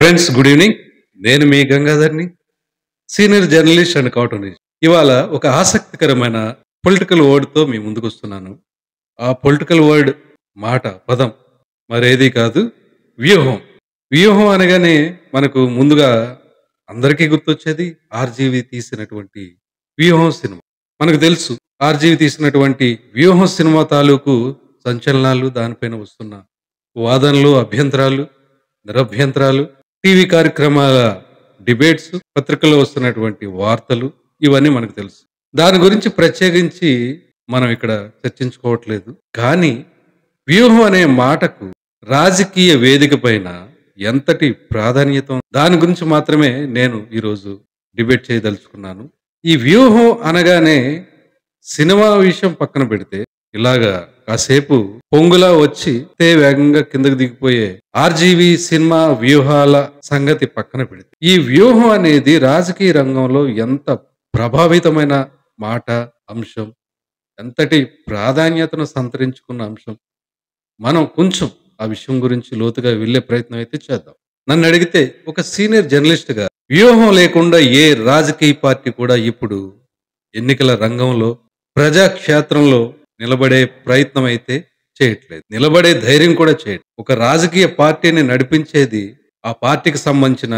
Friends, good evening. నేను మీ గంగాధర్ని, senior journalist and cartoonist. ఇవాళ ఒక ఆసక్తికరమైన పొలిటికల్ వర్డ్తో మీ ముందుకు వస్తున్నాను. ఆ పొలిటికల్ వర్డ్ పదం మరేది కాదు, వ్యూహం. వ్యూహం అనగానే మనకు ముందుగా అందరికీ గుర్తొచ్చేది ఆర్జీవి తీసినటువంటి వ్యూహం సినిమా. మనకు తెలుసు ఆర్జీవి తీసినటువంటి వ్యూహం సినిమా తాలూకు సంచలనాలు, దానిపైన వస్తున్న వాదనలు, అభ్యంతరాలు, నిరభ్యంతరాలు, టీవీ కార్యక్రమాల డిబేట్స్, పత్రికల్లో వస్తున్నటువంటి వార్తలు, ఇవన్నీ మనకు తెలుసు. దాని గురించి ప్రత్యేకించి మనం ఇక్కడ చర్చించుకోవట్లేదు. కానీ వ్యూహం అనే మాటకు రాజకీయ వేదిక పైన ఎంతటి ప్రాధాన్యత, దాని గురించి మాత్రమే నేను ఈరోజు డిబేట్ చేయదలుచుకున్నాను. ఈ వ్యూహం అనగానే సినిమా విషయం పక్కన పెడితే, ఇలాగా కాసేపు పొంగులా వచ్చి వేగంగా కిందకు దిగిపోయే ఆర్జీవి సినిమా వ్యూహాల సంగతి పక్కన పెడితే, ఈ వ్యూహం అనేది రాజకీయ రంగంలో ఎంత ప్రభావితమైన మాట, అంశం, ఎంతటి ప్రాధాన్యతను సంతరించుకున్న అంశం. మనం కొంచెం ఆ విషయం గురించి లోతుగా వెళ్ళే ప్రయత్నం అయితే చేద్దాం. నన్ను అడిగితే ఒక సీనియర్ జర్నలిస్ట్ గా, వ్యూహం లేకుండా ఏ రాజకీయ పార్టీ కూడా ఇప్పుడు ఎన్నికల రంగంలో, ప్రజాక్షేత్రంలో నిలబడే ప్రయత్నం అయితే చేయట్లేదు. నిలబడే ధైర్యం కూడా చేయట్లేదు. ఒక రాజకీయ పార్టీని నడిపించేది ఆ పార్టీకి సంబంధించిన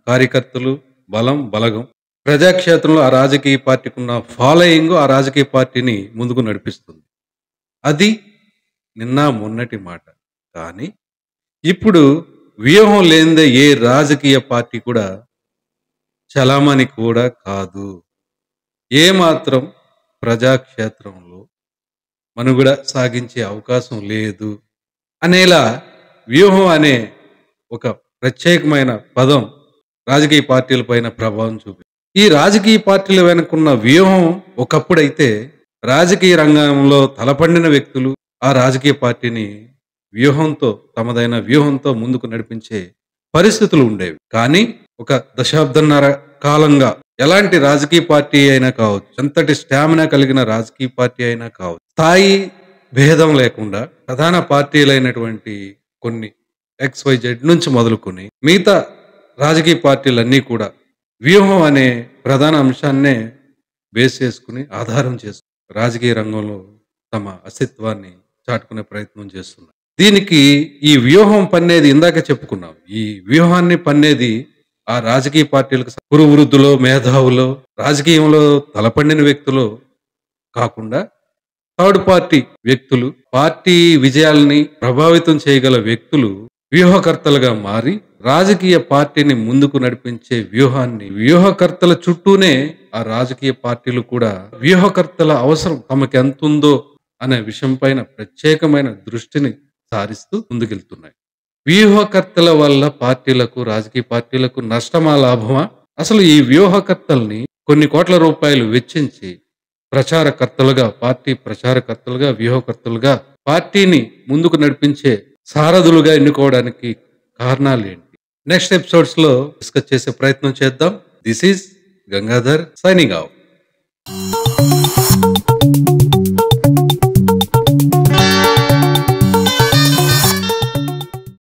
కార్యకర్తలు, బలం, బలగం. ప్రజాక్షేత్రంలో ఆ రాజకీయ పార్టీకి ఉన్న ఫాలోయింగ్ ఆ రాజకీయ పార్టీని ముందుకు నడిపిస్తుంది. అది నిన్న మొన్నటి మాట. కానీ ఇప్పుడు వ్యూహం లేనిదే ఏ రాజకీయ పార్టీ కూడా చలామణి కూడా కాదు. ఏమాత్రం ప్రజాక్షేత్రంలో మనుగడ సాగించే అవకాశం లేదు అనేలా వ్యూహం అనే ఒక ప్రత్యేకమైన పదం రాజకీయ పార్టీల పైన ప్రభావం చూపి, ఈ రాజకీయ పార్టీల వెనుకున్న వ్యూహం ఒకప్పుడైతే రాజకీయ రంగంలో తలపండిన వ్యక్తులు ఆ రాజకీయ పార్టీని వ్యూహంతో, తమదైన వ్యూహంతో ముందుకు నడిపించే పరిస్థితులు ఉండేవి. కానీ ఒక దశాబ్దన్నర కాలంగా ఎలాంటి రాజకీయ పార్టీ అయినా కావచ్చు, ఎంతటి స్టామినా కలిగిన రాజకీయ పార్టీ అయినా కావచ్చు, స్థాయి భేదం లేకుండా ప్రధాన పార్టీలైనటువంటి కొన్ని XYZ నుంచి మొదలుకొని మిగతా రాజకీయ పార్టీలన్నీ కూడా వ్యూహం అనే ప్రధాన అంశాన్నే బేస్ చేసుకుని, ఆధారం చేసుకుని రాజకీయ రంగంలో తమ అస్తిత్వాన్ని చాటుకునే ప్రయత్నం చేస్తున్నారు. దీనికి ఈ వ్యూహం పన్నేది ఇందాక చెప్పుకున్నాం. ఈ వ్యూహాన్ని పన్నేది ఆ రాజకీయ పార్టీలకు కురు వృద్ధులో, మేధావులో, రాజకీయంలో తలపండిన వ్యక్తులు కాకుండా థర్డ్ పార్టీ వ్యక్తులు, పార్టీ విజయాల్ని ప్రభావితం చేయగల వ్యక్తులు వ్యూహకర్తలుగా మారి రాజకీయ పార్టీని ముందుకు నడిపించే వ్యూహాన్ని, వ్యూహకర్తల చుట్టూనే ఆ రాజకీయ పార్టీలు కూడా వ్యూహకర్తల అవసరం తమకు ఎంతుందో అనే విషయం పైన ప్రత్యేకమైన దృష్టిని సారిస్తూ ముందుకెళ్తున్నాయి. వ్యూహకర్తల వల్ల పార్టీలకు, రాజకీయ పార్టీలకు నష్టమా, లాభమా? అసలు ఈ వ్యూహకర్తల్ని కొన్ని కోట్ల రూపాయలు వెచ్చించి ప్రచారకర్తలుగా, పార్టీ ప్రచారకర్తలుగా, వ్యూహకర్తలుగా పార్టీని ముందుకు నడిపించే సారథులుగా ఎన్నుకోవడానికి కారణాలు ఏంటి? నెక్స్ట్ ఎపిసోడ్స్ లో డిస్కస్ చేసే ప్రయత్నం చేద్దాం. This is Gangadhar signing off.